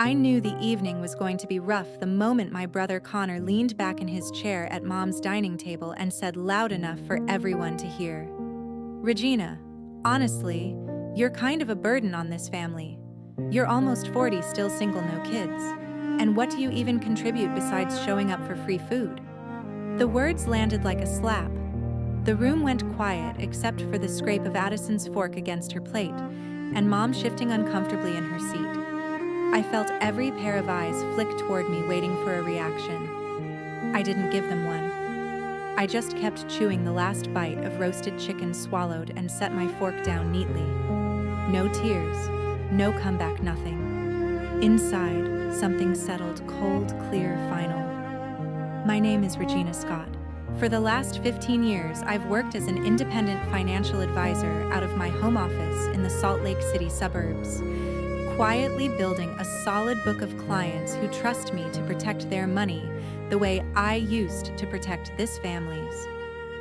I knew the evening was going to be rough the moment my brother Connor leaned back in his chair at Mom's dining table and said loud enough for everyone to hear, "Regina, honestly, you're kind of a burden on this family. You're almost 40, still single, no kids. And what do you even contribute besides showing up for free food?" The words landed like a slap. The room went quiet except for the scrape of Addison's fork against her plate, and Mom shifting uncomfortably in her seat. I felt every pair of eyes flick toward me, waiting for a reaction. I didn't give them one. I just kept chewing the last bite of roasted chicken, swallowed, and set my fork down neatly. No tears, no comeback, nothing. Inside, something settled, cold, clear, final. My name is Regina Scott. For the last 15 years, I've worked as an independent financial advisor out of my home office in the Salt Lake City suburbs, quietly building a solid book of clients who trust me to protect their money the way I used to protect this family's.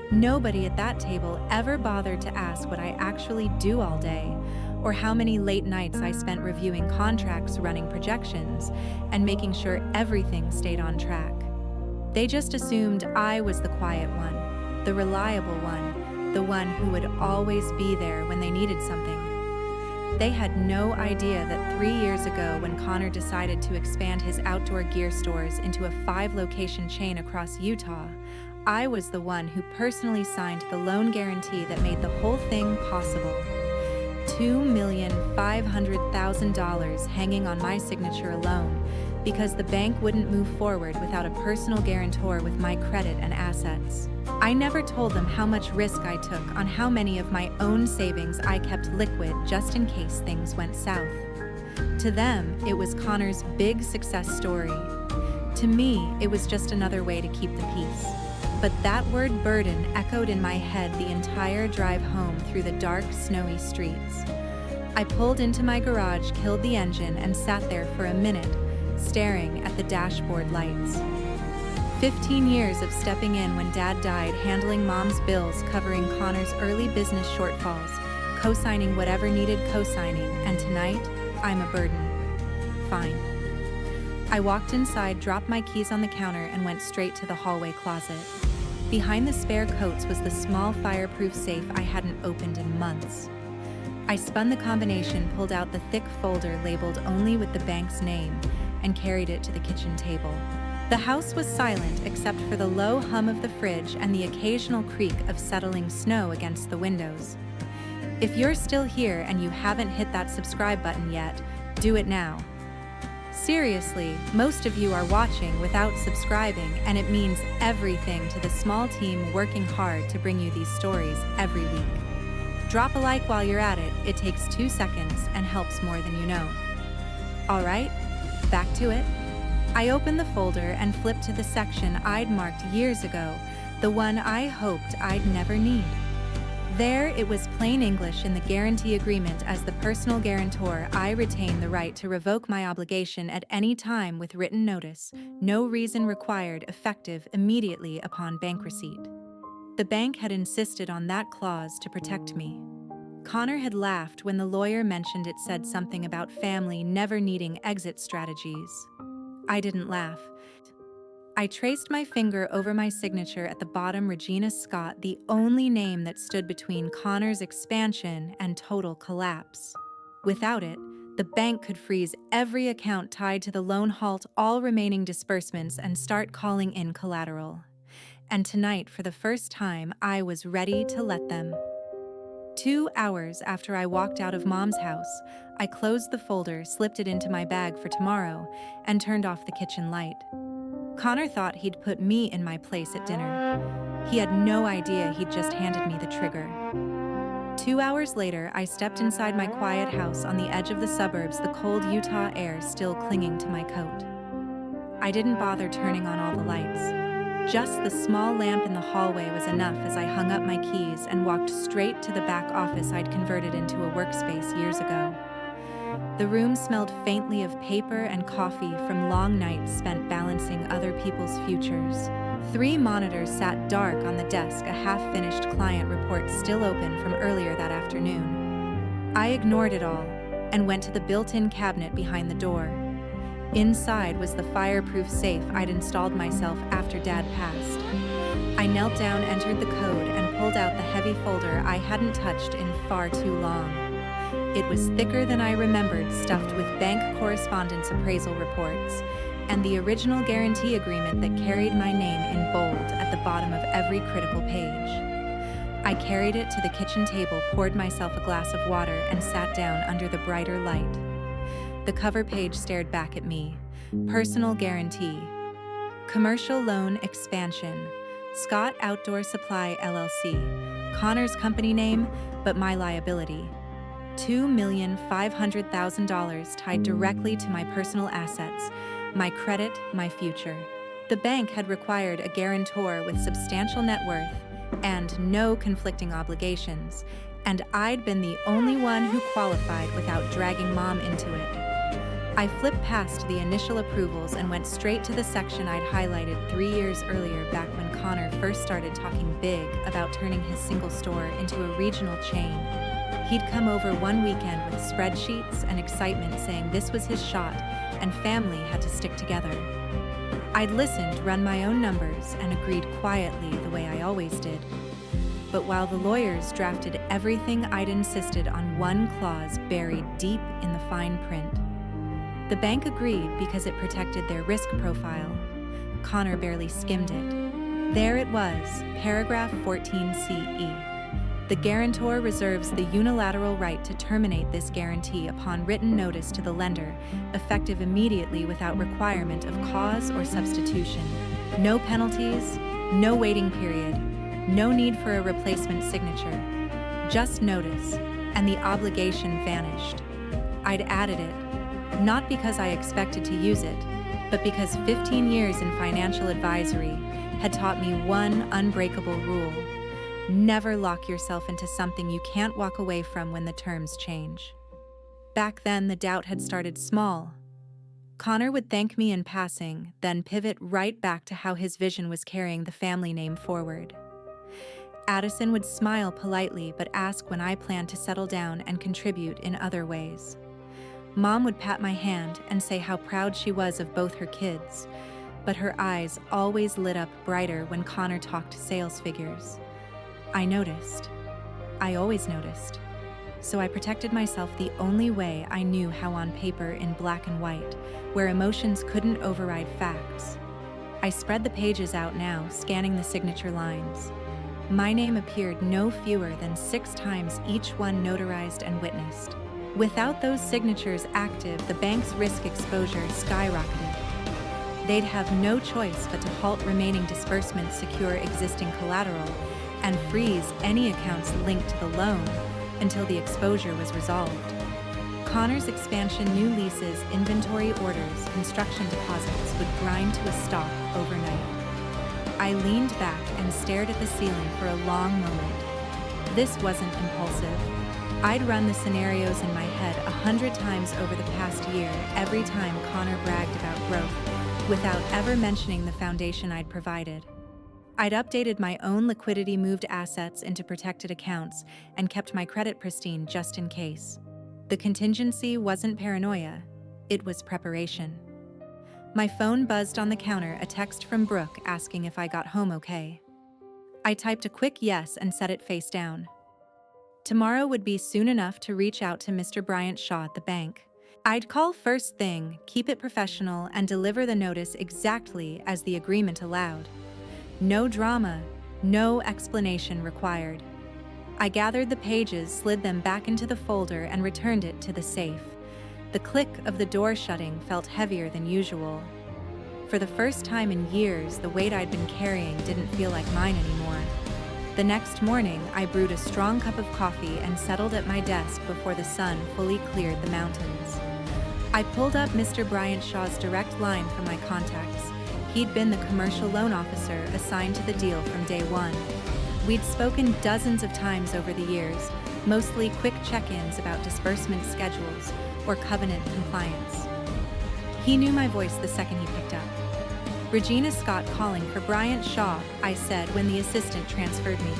Nobody at that table ever bothered to ask what I actually do all day, or how many late nights I spent reviewing contracts, running projections, and making sure everything stayed on track. They just assumed I was the quiet one, the reliable one, the one who would always be there when they needed something. They had no idea that 3 years ago, when Connor decided to expand his outdoor gear stores into a 5-location chain across Utah, I was the one who personally signed the loan guarantee that made the whole thing possible. $2,500,000 hanging on my signature alone, because the bank wouldn't move forward without a personal guarantor with my credit and assets. I never told them how much risk I took on how many of my own savings I kept liquid just in case things went south. To them, it was Connor's big success story. To me, it was just another way to keep the peace. But that word burden echoed in my head the entire drive home through the dark, snowy streets. I pulled into my garage, killed the engine, and sat there for a minute, staring at the dashboard lights. 15 years of stepping in when Dad died, handling Mom's bills, covering Connor's early business shortfalls, co-signing whatever needed co-signing, and tonight, I'm a burden. Fine. I walked inside, dropped my keys on the counter, and went straight to the hallway closet. Behind the spare coats was the small fireproof safe I hadn't opened in months. I spun the combination, pulled out the thick folder labeled only with the bank's name, and carried it to the kitchen table. The house was silent except for the low hum of the fridge and the occasional creak of settling snow against the windows. If you're still here and you haven't hit that subscribe button yet, do it now. Seriously, most of you are watching without subscribing, and it means everything to the small team working hard to bring you these stories every week. Drop a like while you're at it. It takes 2 seconds and helps more than you know. All right, back to it. I opened the folder and flipped to the section I'd marked years ago, the one I hoped I'd never need. There, it was plain English in the guarantee agreement: as the personal guarantor, I retain the right to revoke my obligation at any time with written notice, no reason required, effective immediately upon bank receipt. The bank had insisted on that clause to protect me. Connor had laughed when the lawyer mentioned it said something about family never needing exit strategies. I didn't laugh. I traced my finger over my signature at the bottom: Regina Scott, the only name that stood between Connor's expansion and total collapse. Without it, the bank could freeze every account tied to the loan, halt all remaining disbursements, and start calling in collateral. And tonight, for the first time, I was ready to let them. 2 hours after I walked out of Mom's house, I closed the folder, slipped it into my bag for tomorrow, and turned off the kitchen light. Connor thought he'd put me in my place at dinner. He had no idea he'd just handed me the trigger. 2 hours later, I stepped inside my quiet house on the edge of the suburbs, the cold Utah air still clinging to my coat. I didn't bother turning on all the lights. Just the small lamp in the hallway was enough as I hung up my keys and walked straight to the back office I'd converted into a workspace years ago. The room smelled faintly of paper and coffee from long nights spent balancing other people's futures. 3 monitors sat dark on the desk, a half-finished client report still open from earlier that afternoon. I ignored it all and went to the built-in cabinet behind the door. Inside was the fireproof safe I'd installed myself after Dad passed. I knelt down, entered the code, and pulled out the heavy folder I hadn't touched in far too long. It was thicker than I remembered, stuffed with bank correspondence appraisal reports, and the original guarantee agreement that carried my name in bold at the bottom of every critical page. I carried it to the kitchen table, poured myself a glass of water, and sat down under the brighter light. The cover page stared back at me. Personal guarantee. Commercial loan expansion. Scott Outdoor Supply LLC. Connor's company name, but my liability. $2,500,000 tied directly to my personal assets, my credit, my future. The bank had required a guarantor with substantial net worth and no conflicting obligations, and I'd been the only one who qualified without dragging Mom into it. I flipped past the initial approvals and went straight to the section I'd highlighted 3 years earlier, back when Connor first started talking big about turning his single store into a regional chain. He'd come over one weekend with spreadsheets and excitement, saying this was his shot and family had to stick together. I'd listened, run my own numbers, and agreed quietly, the way I always did. But while the lawyers drafted everything, I'd insisted on one clause buried deep in the fine print. The bank agreed because it protected their risk profile. Connor barely skimmed it. There it was, paragraph 14CE. The guarantor reserves the unilateral right to terminate this guarantee upon written notice to the lender, effective immediately without requirement of cause or substitution. No penalties, no waiting period, no need for a replacement signature. Just notice, and the obligation vanished. I'd added it, not because I expected to use it, but because 15 years in financial advisory had taught me one unbreakable rule. Never lock yourself into something you can't walk away from when the terms change. Back then, the doubt had started small. Connor would thank me in passing, then pivot right back to how his vision was carrying the family name forward. Addison would smile politely but ask when I planned to settle down and contribute in other ways. Mom would pat my hand and say how proud she was of both her kids, but her eyes always lit up brighter when Connor talked sales figures. I noticed. I always noticed. So I protected myself the only way I knew how, on paper in black and white, where emotions couldn't override facts. I spread the pages out now, scanning the signature lines. My name appeared no fewer than 6 times, each one notarized and witnessed. Without those signatures active, the bank's risk exposure skyrocketed. They'd have no choice but to halt remaining disbursements, secure existing collateral, and freeze any accounts linked to the loan until the exposure was resolved. Connor's expansion, new leases, inventory orders, construction deposits would grind to a stop overnight. I leaned back and stared at the ceiling for a long moment. This wasn't impulsive. I'd run the scenarios in my head 100 times over the past year, every time Connor bragged about growth, without ever mentioning the foundation I'd provided. I'd updated my own liquidity, moved assets into protected accounts, and kept my credit pristine just in case. The contingency wasn't paranoia, it was preparation. My phone buzzed on the counter, a text from Brooke asking if I got home okay. I typed a quick yes and set it face down. Tomorrow would be soon enough to reach out to Mr. Bryant Shaw at the bank. I'd call first thing, keep it professional, and deliver the notice exactly as the agreement allowed. No drama, no explanation required. I gathered the pages, slid them back into the folder, and returned it to the safe. The click of the door shutting felt heavier than usual. For the first time in years, the weight I'd been carrying didn't feel like mine anymore. The next morning, I brewed a strong cup of coffee and settled at my desk before the sun fully cleared the mountains. I pulled up Mr. Bryant Shaw's direct line for my contacts. He'd been the commercial loan officer assigned to the deal from day one. We'd spoken dozens of times over the years, mostly quick check-ins about disbursement schedules or covenant compliance. He knew my voice the second he picked up. "Regina Scott calling for Bryant Shaw," I said when the assistant transferred me.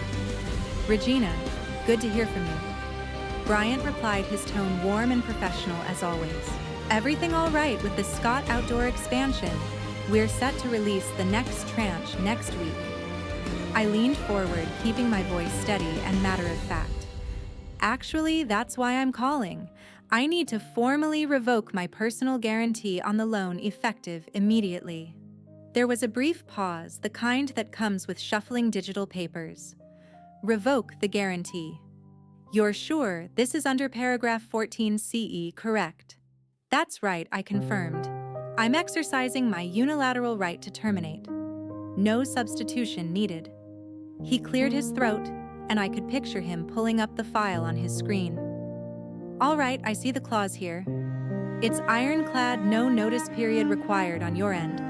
"Regina, good to hear from you." Bryant replied, his tone warm and professional as always. Everything all right with the Scott outdoor expansion. We're set to release the next tranche next week. I leaned forward, keeping my voice steady and matter-of-fact. Actually, that's why I'm calling. I need to formally revoke my personal guarantee on the loan effective immediately. There was a brief pause, the kind that comes with shuffling digital papers. Revoke the guarantee. You're sure this is under paragraph 14 CE, correct? That's right, I confirmed. I'm exercising my unilateral right to terminate. No substitution needed. He cleared his throat, and I could picture him pulling up the file on his screen. All right, I see the clause here. It's ironclad, no notice period required on your end.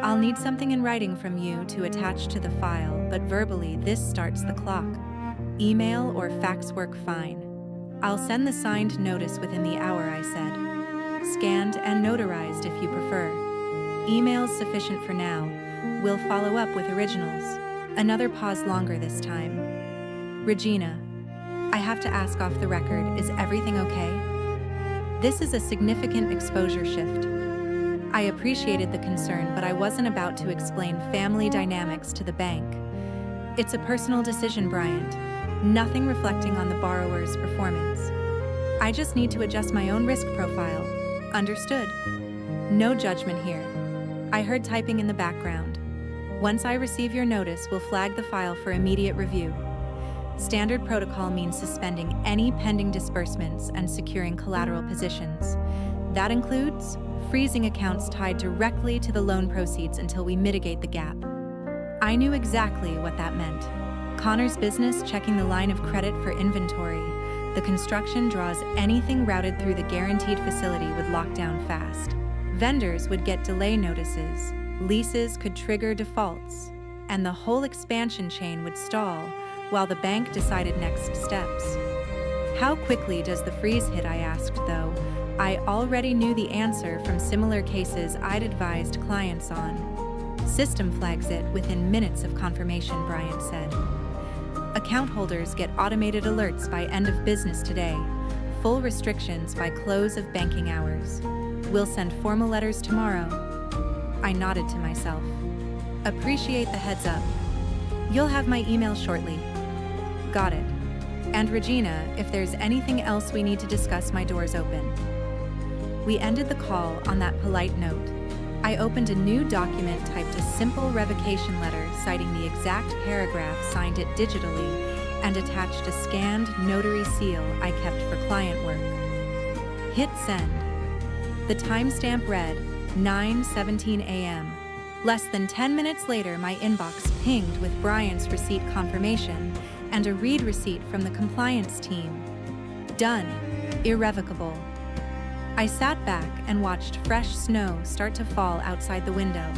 I'll need something in writing from you to attach to the file, but verbally this starts the clock. Email or fax work fine. I'll send the signed notice within the hour, I said. Scanned and notarized if you prefer. Email's sufficient for now. We'll follow up with originals. Another pause longer this time. Regina, I have to ask off the record, is everything okay? This is a significant exposure shift. I appreciated the concern, but I wasn't about to explain family dynamics to the bank. It's a personal decision, Bryant. Nothing reflecting on the borrower's performance. I just need to adjust my own risk profile. Understood? No judgment here. I heard typing in the background. Once I receive your notice, we'll flag the file for immediate review. Standard protocol means suspending any pending disbursements and securing collateral positions. That includes freezing accounts tied directly to the loan proceeds until we mitigate the gap. I knew exactly what that meant. Connor's business checking the line of credit for inventory. The construction draws anything routed through the guaranteed facility would lock down fast. Vendors would get delay notices. Leases could trigger defaults. And the whole expansion chain would stall while the bank decided next steps. How quickly does the freeze hit, I asked, though. I already knew the answer from similar cases I'd advised clients on. System flags it within minutes of confirmation, Bryant said. Account holders get automated alerts by end of business today. Full restrictions by close of banking hours. We'll send formal letters tomorrow. I nodded to myself. Appreciate the heads up. You'll have my email shortly. Got it. And Regina, if there's anything else we need to discuss, my door's open. We ended the call on that polite note. I opened a new document, typed a simple revocation letter citing the exact paragraph, signed it digitally, and attached a scanned notary seal I kept for client work. Hit send. The timestamp read 9:17 a.m. Less than 10 minutes later, my inbox pinged with Brian's receipt confirmation and a read receipt from the compliance team. Done. Irrevocable. I sat back and watched fresh snow start to fall outside the window.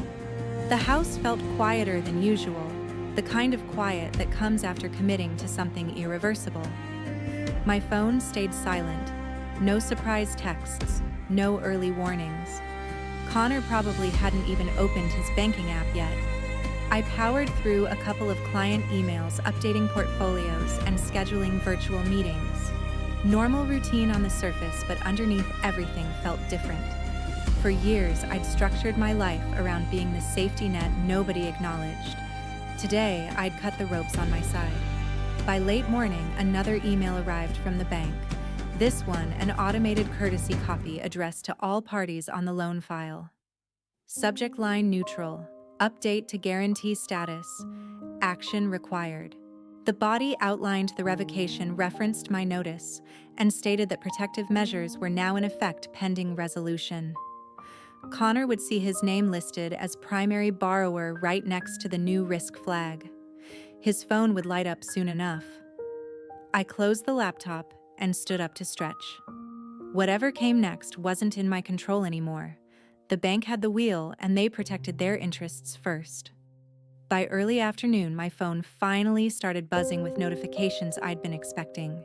The house felt quieter than usual, the kind of quiet that comes after committing to something irreversible. My phone stayed silent. No surprise texts, no early warnings. Connor probably hadn't even opened his banking app yet. I powered through a couple of client emails updating portfolios and scheduling virtual meetings. Normal routine on the surface, but underneath everything felt different. For years, I'd structured my life around being the safety net nobody acknowledged. Today, I'd cut the ropes on my side. By late morning, another email arrived from the bank. This one, an automated courtesy copy addressed to all parties on the loan file. Subject line neutral. Update to guarantee status. Action required. The body outlined the revocation, referenced my notice, and stated that protective measures were now in effect pending resolution. Connor would see his name listed as primary borrower right next to the new risk flag. His phone would light up soon enough. I closed the laptop and stood up to stretch. Whatever came next wasn't in my control anymore. The bank had the wheel, and they protected their interests first. By early afternoon, my phone finally started buzzing with notifications I'd been expecting.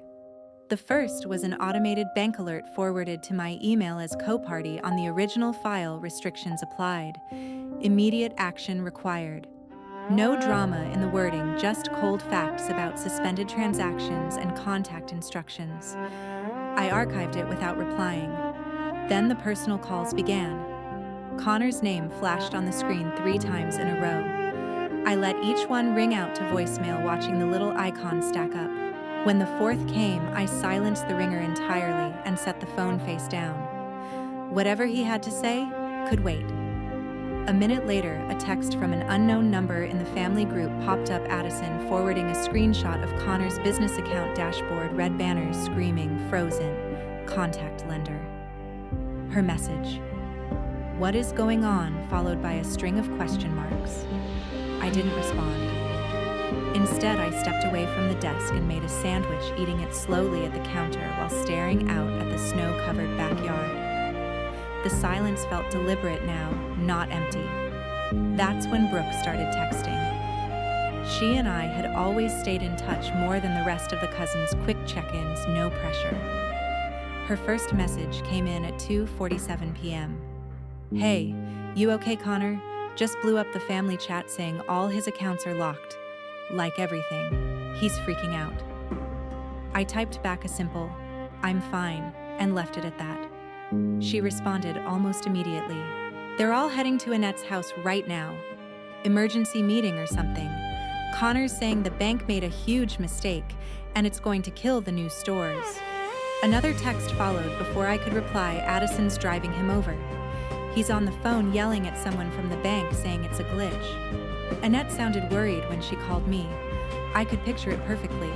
The first was an automated bank alert forwarded to my email as co-party on the original file. Restrictions applied. Immediate action required. No drama in the wording, just cold facts about suspended transactions and contact instructions. I archived it without replying. Then the personal calls began. Connor's name flashed on the screen 3 times in a row. I let each one ring out to voicemail, watching the little icons stack up. When the 4th came, I silenced the ringer entirely and set the phone face down. Whatever he had to say could wait. A minute later, a text from an unknown number in the family group popped up. Addison forwarding a screenshot of Connor's business account dashboard, red banners screaming, "Frozen. Contact lender." Her message, "What is going on?" followed by a string of question marks. I didn't respond. Instead, I stepped away from the desk and made a sandwich, eating it slowly at the counter while staring out at the snow-covered backyard. The silence felt deliberate now, not empty. That's when Brooke started texting. She and I had always stayed in touch more than the rest of the cousins, quick check-ins, no pressure. Her first message came in at 2:47 p.m. "Hey, you okay, Connor? Just blew up the family chat saying all his accounts are locked. Like everything. He's freaking out." I typed back a simple, "I'm fine," and left it at that. She responded almost immediately. "They're all heading to Annette's house right now. Emergency meeting or something. Connor's saying the bank made a huge mistake, and it's going to kill the new stores." Another text followed before I could reply. "Addison's driving him over. He's on the phone yelling at someone from the bank saying it's a glitch." Annette sounded worried when she called me. I could picture it perfectly.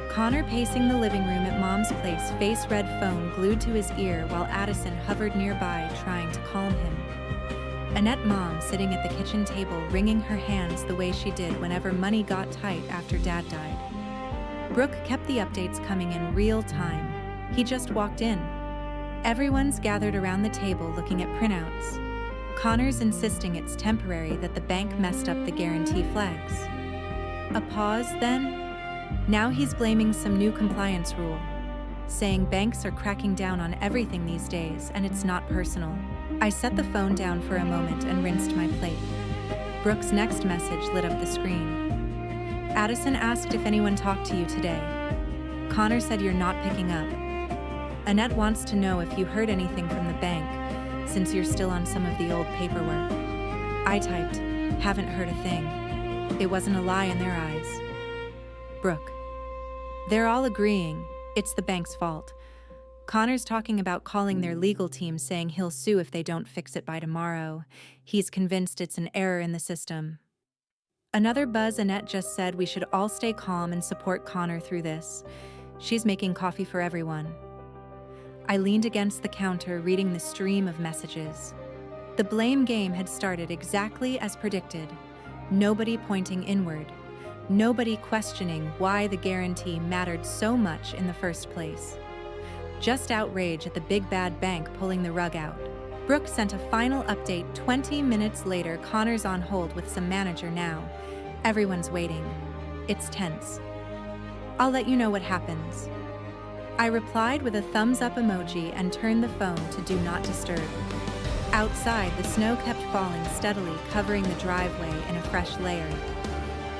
Connor pacing the living room at Mom's place, face red, phone glued to his ear, while Addison hovered nearby trying to calm him. Annette Mom sitting at the kitchen table, wringing her hands the way she did whenever money got tight after Dad died. Brooke kept the updates coming in real time. He just walked in. Everyone's gathered around the table looking at printouts. Connor's insisting it's temporary, that the bank messed up the guarantee flags. A pause then. Now he's blaming some new compliance rule, saying banks are cracking down on everything these days and it's not personal. I set the phone down for a moment and rinsed my plate. Brooke's next message lit up the screen. "Addison asked if anyone talked to you today. Connor said you're not picking up. Annette wants to know if you heard anything from the bank, since you're still on some of the old paperwork." I typed, "Haven't heard a thing." It wasn't a lie in their eyes. Brooke, "They're all agreeing it's the bank's fault. Connor's talking about calling their legal team, saying he'll sue if they don't fix it by tomorrow. He's convinced it's an error in the system." Another buzz. Annette just said we should all stay calm and support Connor through this. She's making coffee for everyone. I leaned against the counter, reading the stream of messages. The blame game had started exactly as predicted. Nobody pointing inward. Nobody questioning why the guarantee mattered so much in the first place. Just outrage at the big bad bank pulling the rug out. Brooke sent a final update 20 minutes later. "Connor's on hold with some manager now. Everyone's waiting. It's tense. I'll let you know what happens." I replied with a thumbs up emoji and turned the phone to do not disturb. Outside, the snow kept falling steadily, covering the driveway in a fresh layer.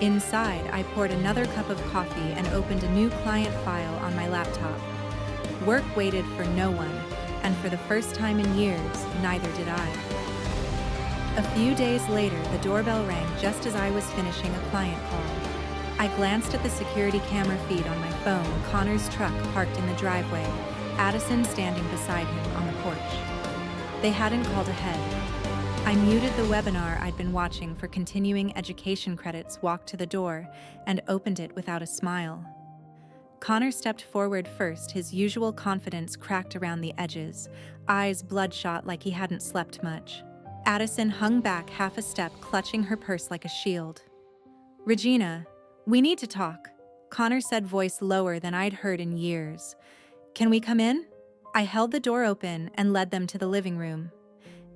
Inside, I poured another cup of coffee and opened a new client file on my laptop. Work waited for no one, and for the first time in years, neither did I. A few days later, the doorbell rang just as I was finishing a client call. I glanced at the security camera feed on my phone. Connor's truck parked in the driveway, Addison standing beside him on the porch. They hadn't called ahead. I muted the webinar I'd been watching for continuing education credits, walked to the door, and opened it without a smile. Connor stepped forward first, his usual confidence cracked around the edges, eyes bloodshot like he hadn't slept much. Addison hung back half a step, clutching her purse like a shield. "Regina, we need to talk," Connor said, voice lower than I'd heard in years. "Can we come in?" I held the door open and led them to the living room.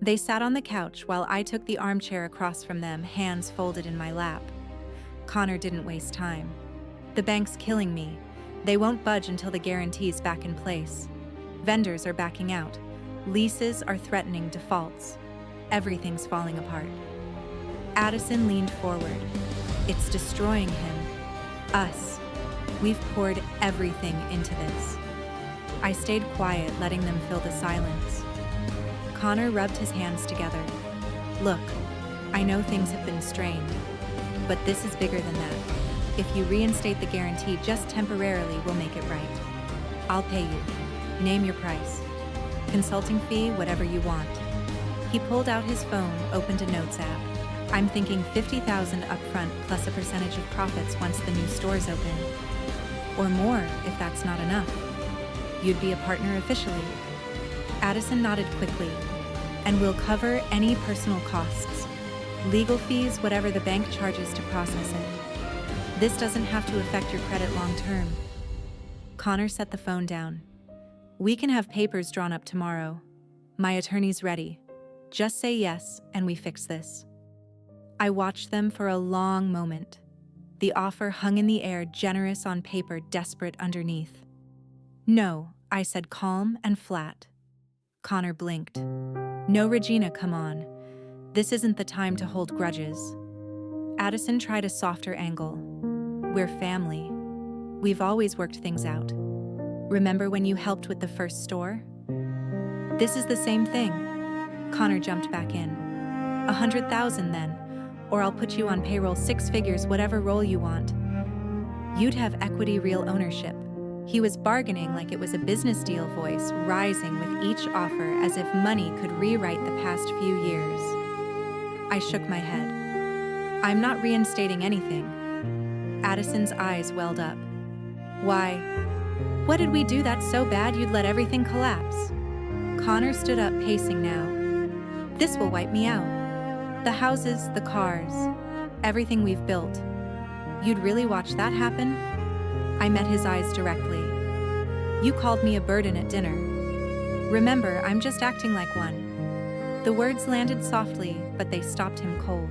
They sat on the couch while I took the armchair across from them, hands folded in my lap. Connor didn't waste time. "The bank's killing me. They won't budge until the guarantee's back in place. Vendors are backing out. Leases are threatening defaults. Everything's falling apart." Addison leaned forward. "It's destroying him. Us. We've poured everything into this." I stayed quiet, letting them fill the silence. Connor rubbed his hands together. Look, I know things have been strained, but this is bigger than that. If you reinstate the guarantee just temporarily, we'll make it right. I'll pay you. Name your price. Consulting fee, whatever you want. He pulled out his phone, opened a notes app. I'm thinking $50,000 upfront plus a percentage of profits once the new store's open. Or more, if that's not enough. You'd be a partner officially. Addison nodded quickly. And we'll cover any personal costs. Legal fees, whatever the bank charges to process it. This doesn't have to affect your credit long term. Connor set the phone down. We can have papers drawn up tomorrow. My attorney's ready. Just say yes, and we fix this. I watched them for a long moment. The offer hung in the air, generous on paper, desperate underneath. No, I said, calm and flat. Connor blinked. No, Regina, come on. This isn't the time to hold grudges. Addison tried a softer angle. We're family. We've always worked things out. Remember when you helped with the first store? This is the same thing. Connor jumped back in. 100,000 then, or I'll put you on payroll, 6 figures, whatever role you want. You'd have equity, real ownership. He was bargaining like it was a business deal, voice rising with each offer as if money could rewrite the past few years. I shook my head. I'm not reinstating anything. Addison's eyes welled up. Why? What did we do that's so bad you'd let everything collapse? Connor stood up, pacing now. This will wipe me out. The houses, the cars, everything we've built. You'd really watch that happen? I met his eyes directly. You called me a burden at dinner. Remember, I'm just acting like one. The words landed softly, but they stopped him cold.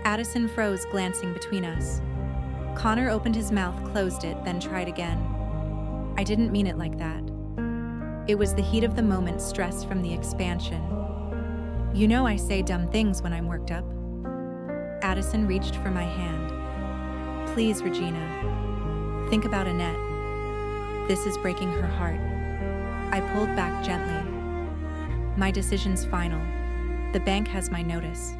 Addison froze, glancing between us. Connor opened his mouth, closed it, then tried again. I didn't mean it like that. It was the heat of the moment, stress from the expansion. You know I say dumb things when I'm worked up. Addison reached for my hand. Please, Regina, think about Annette. This is breaking her heart. I pulled back gently. My decision's final. The bank has my notice.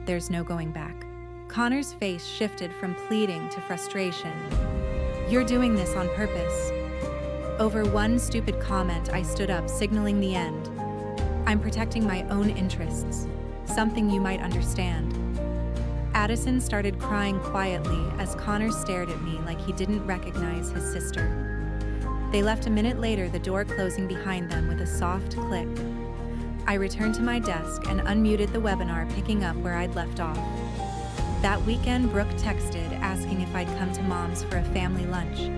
There's no going back. Connor's face shifted from pleading to frustration. You're doing this on purpose. Over one stupid comment, I stood up, signaling the end. I'm protecting my own interests, something you might understand. Addison started crying quietly as Connor stared at me like he didn't recognize his sister. They left a minute later, the door closing behind them with a soft click. I returned to my desk and unmuted the webinar, picking up where I'd left off. That weekend, Brooke texted asking if I'd come to Mom's for a family lunch.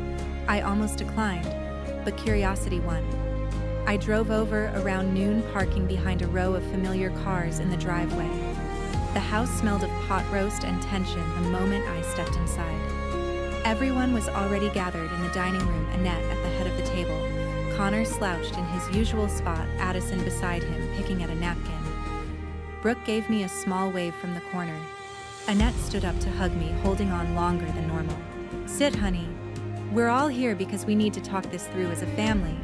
I almost declined, but curiosity won. I drove over around noon, parking behind a row of familiar cars in the driveway. The house smelled of pot roast and tension the moment I stepped inside. Everyone was already gathered in the dining room, Annette at the head of the table. Connor slouched in his usual spot, Addison beside him, picking at a napkin. Brooke gave me a small wave from the corner. Annette stood up to hug me, holding on longer than normal. Sit, honey. We're all here because we need to talk this through as a family.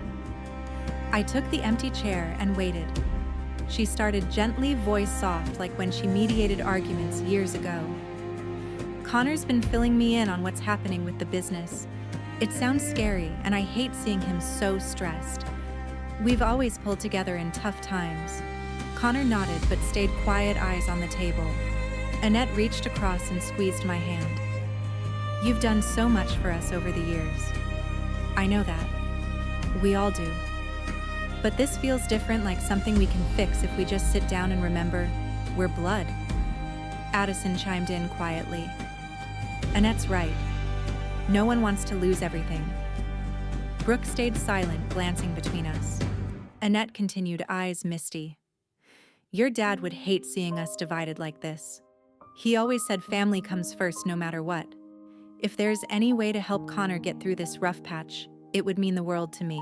I took the empty chair and waited. She started gently, voice soft, like when she mediated arguments years ago. Connor's been filling me in on what's happening with the business. It sounds scary, and I hate seeing him so stressed. We've always pulled together in tough times. Connor nodded but stayed quiet, eyes on the table. Annette reached across and squeezed my hand. You've done so much for us over the years. I know that. We all do. But this feels different, like something we can fix if we just sit down and remember we're blood. Addison chimed in quietly. Annette's right. No one wants to lose everything. Brooke stayed silent, glancing between us. Annette continued, eyes misty. Your dad would hate seeing us divided like this. He always said family comes first no matter what. If there's any way to help Connor get through this rough patch, it would mean the world to me,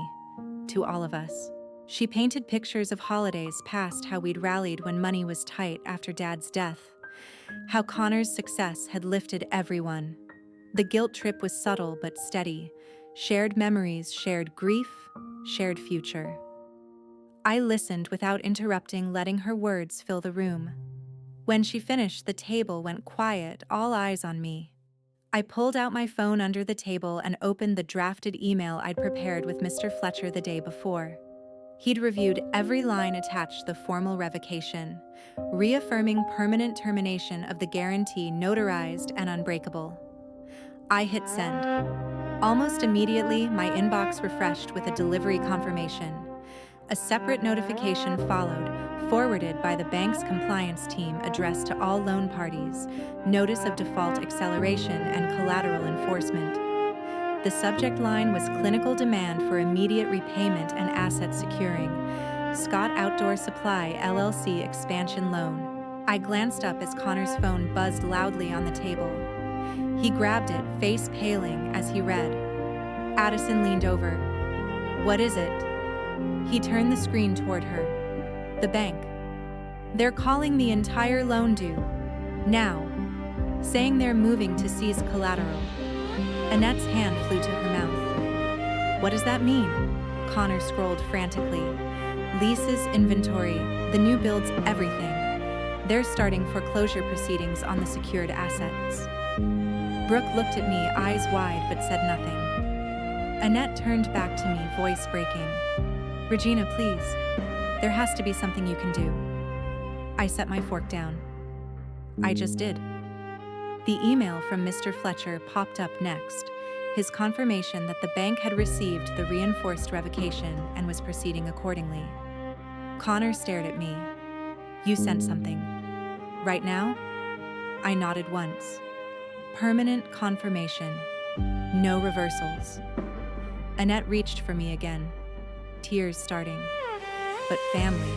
to all of us. She painted pictures of holidays past, how we'd rallied when money was tight after Dad's death, how Connor's success had lifted everyone. The guilt trip was subtle but steady, shared memories, shared grief, shared future. I listened without interrupting, letting her words fill the room. When she finished, the table went quiet, all eyes on me. I pulled out my phone under the table and opened the drafted email I'd prepared with Mr. Fletcher the day before. He'd reviewed every line attached to the formal revocation, reaffirming permanent termination of the guarantee, notarized and unbreakable. I hit send. Almost immediately, my inbox refreshed with a delivery confirmation. A separate notification followed, forwarded by the bank's compliance team, addressed to all loan parties: notice of default acceleration and collateral enforcement. The subject line was clinical demand for immediate repayment and asset securing. Scott Outdoor Supply LLC expansion loan. I glanced up as Connor's phone buzzed loudly on the table. He grabbed it, face paling, as he read. Addison leaned over. "What is it?" He turned the screen toward her. "The bank. They're calling the entire loan due. Now. Saying they're moving to seize collateral." Annette's hand flew to her mouth. "What does that mean?" Connor scrolled frantically. "Leases, inventory, the new builds, everything. They're starting foreclosure proceedings on the secured assets." Brooke looked at me, eyes wide, but said nothing. Annette turned back to me, voice breaking. "Regina, please. There has to be something you can do." I set my fork down. I just did. The email from Mr. Fletcher popped up next, his confirmation that the bank had received the reinforced revocation and was proceeding accordingly. Connor stared at me. "You sent something. Right now?" I nodded once. Permanent confirmation. No reversals. Annette reached for me again, tears starting. "But family."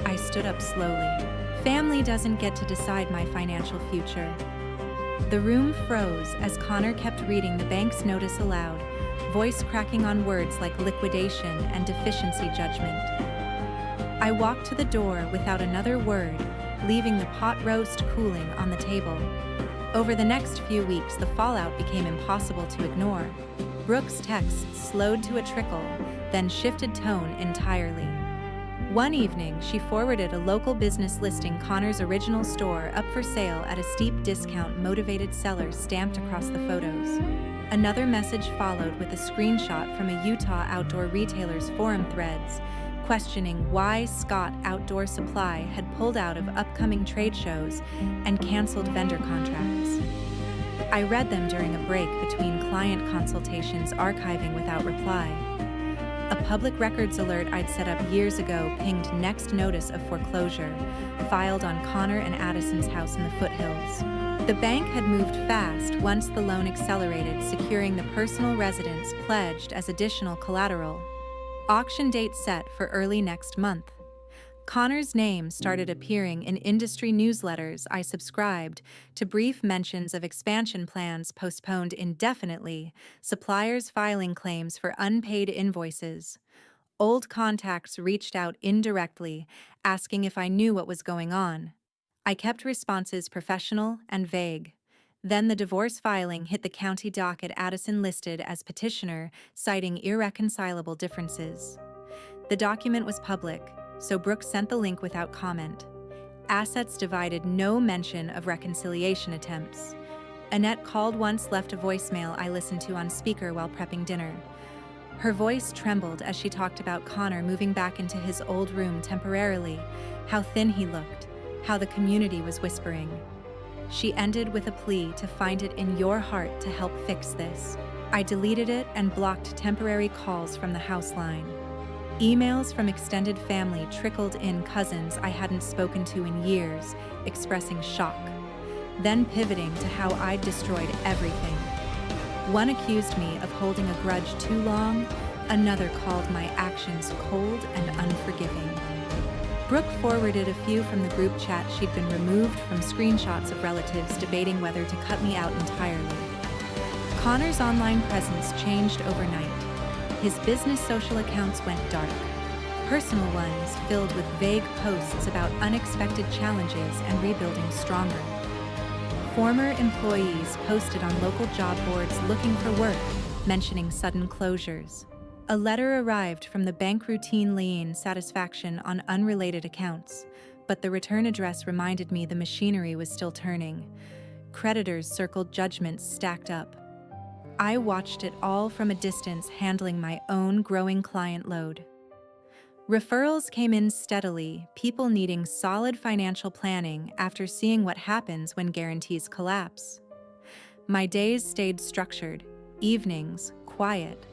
I stood up slowly. "Family doesn't get to decide my financial future." The room froze as Connor kept reading the bank's notice aloud, voice cracking on words like liquidation and deficiency judgment. I walked to the door without another word, leaving the pot roast cooling on the table. Over the next few weeks, the fallout became impossible to ignore. Brooke's texts slowed to a trickle, then shifted tone entirely. One evening, she forwarded a local business listing Connor's original store up for sale at a steep discount, motivated sellers stamped across the photos. Another message followed with a screenshot from a Utah outdoor retailer's forum threads, questioning why Scott Outdoor Supply had pulled out of upcoming trade shows and canceled vendor contracts. I read them during a break between client consultations, archiving without reply. A public records alert I'd set up years ago pinged next notice of foreclosure, filed on Connor and Addison's house in the foothills. The bank had moved fast once the loan accelerated, securing the personal residence pledged as additional collateral. Auction date set for early next month. Connor's name started appearing in industry newsletters I subscribed to, brief mentions of expansion plans postponed indefinitely, suppliers filing claims for unpaid invoices. Old contacts reached out indirectly, asking if I knew what was going on. I kept responses professional and vague. Then the divorce filing hit the county docket, Addison listed as petitioner, citing irreconcilable differences. The document was public, so Brooke sent the link without comment. Assets divided, no mention of reconciliation attempts. Annette called once, left a voicemail I listened to on speaker while prepping dinner. Her voice trembled as she talked about Connor moving back into his old room temporarily, how thin he looked, how the community was whispering. She ended with a plea to find it in your heart to help fix this. I deleted it and blocked temporary calls from the house line. Emails from extended family trickled in, cousins I hadn't spoken to in years, expressing shock, then pivoting to how I'd destroyed everything. One accused me of holding a grudge too long, another called my actions cold and unforgiving. Brooke forwarded a few from the group chat she'd been removed from, screenshots of relatives debating whether to cut me out entirely. Connor's online presence changed overnight. His business social accounts went dark. Personal ones filled with vague posts about unexpected challenges and rebuilding stronger. Former employees posted on local job boards looking for work, mentioning sudden closures. A letter arrived from the bank routinely satisfaction on unrelated accounts, but the return address reminded me the machinery was still turning. Creditors circled judgments stacked up. I watched it all from a distance, handling my own growing client load. Referrals came in steadily, people needing solid financial planning after seeing what happens when guarantees collapse. My days stayed structured, evenings quiet.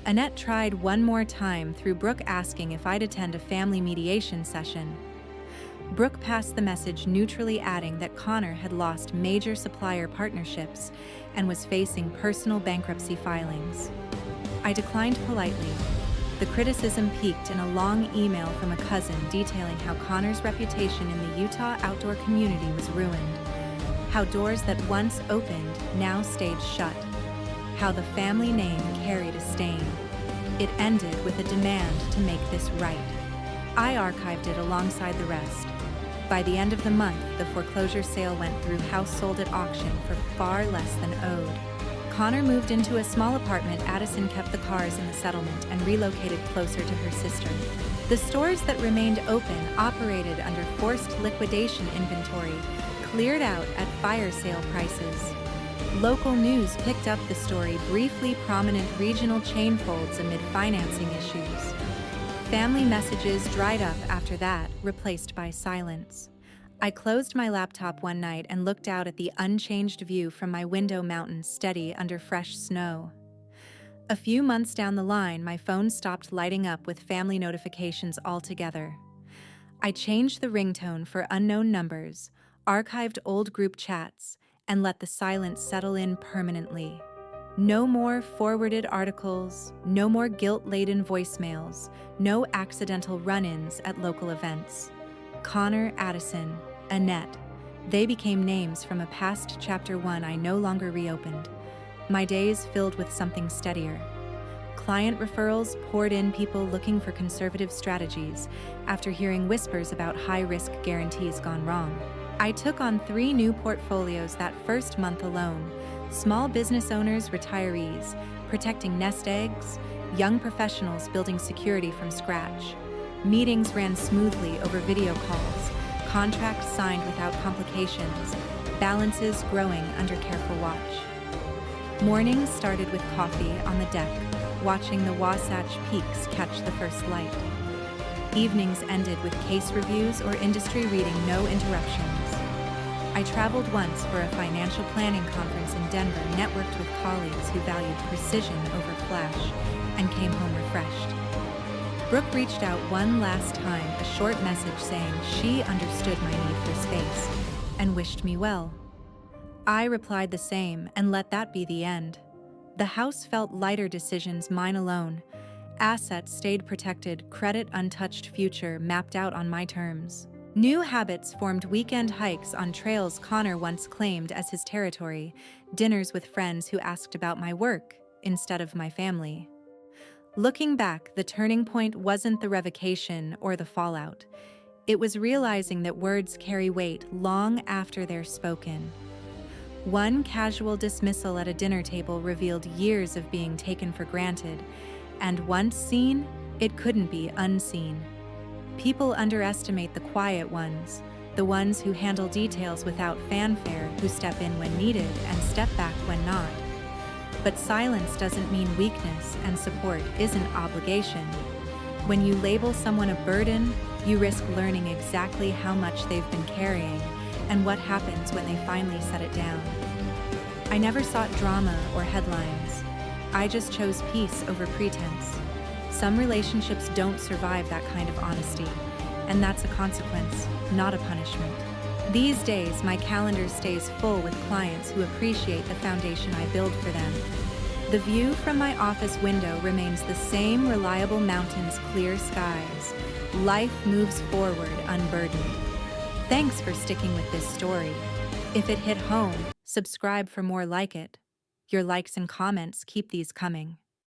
Annette tried one more time through Brooke asking if I'd attend a family mediation session. Brooke passed the message neutrally, adding that Connor had lost major supplier partnerships and was facing personal bankruptcy filings. I declined politely. The criticism peaked in a long email from a cousin detailing how Connor's reputation in the Utah outdoor community was ruined, how doors that once opened now stayed shut, how the family name carried a stain. It ended with a demand to make this right. I archived it alongside the rest. By the end of the month, the foreclosure sale went through, house sold at auction for far less than owed. Connor moved into a small apartment. Addison kept the cars in the settlement and relocated closer to her sister. The stores that remained open operated under forced liquidation inventory, cleared out at fire sale prices. Local news picked up the story. Briefly prominent regional chain folds amid financing issues. Family messages dried up after that, replaced by silence. I closed my laptop one night and looked out at the unchanged view from my window, mountains steady under fresh snow. A few months down the line, my phone stopped lighting up with family notifications altogether. I changed the ringtone for unknown numbers, archived old group chats, and let the silence settle in permanently. No more forwarded articles, no more guilt-laden voicemails, no accidental run-ins at local events. Connor, Addison, Annette, they became names from a past chapter one I no longer reopened. My days filled with something steadier. Client referrals poured in, people looking for conservative strategies after hearing whispers about high-risk guarantees gone wrong. I took on 3 new portfolios that first month alone: small business owners, retirees, protecting nest eggs, young professionals building security from scratch. Meetings ran smoothly over video calls, contracts signed without complications, balances growing under careful watch. Mornings started with coffee on the deck, watching the Wasatch Peaks catch the first light. Evenings ended with case reviews or industry reading, no interruptions. I traveled once for a financial planning conference in Denver, networked with colleagues who valued precision over flash, and came home refreshed. Brooke reached out one last time, a short message saying she understood my need for space and wished me well. I replied the same and let that be the end. The house felt lighter, decisions mine alone. Assets stayed protected, credit untouched, future mapped out on my terms. New habits formed: weekend hikes on trails Connor once claimed as his territory, dinners with friends who asked about my work instead of my family. Looking back, the turning point wasn't the revocation or the fallout. It was realizing that words carry weight long after they're spoken. One casual dismissal at a dinner table revealed years of being taken for granted, and once seen, it couldn't be unseen. People underestimate the quiet ones, the ones who handle details without fanfare, who step in when needed and step back when not. But silence doesn't mean weakness, and support isn't obligation. When you label someone a burden, you risk learning exactly how much they've been carrying and what happens when they finally set it down. I never sought drama or headlines. I just chose peace over pretense. Some relationships don't survive that kind of honesty, and that's a consequence, not a punishment. These days, my calendar stays full with clients who appreciate the foundation I build for them. The view from my office window remains the same: reliable mountains, clear skies. Life moves forward unburdened. Thanks for sticking with this story. If it hit home, subscribe for more like it. Your likes and comments keep these coming.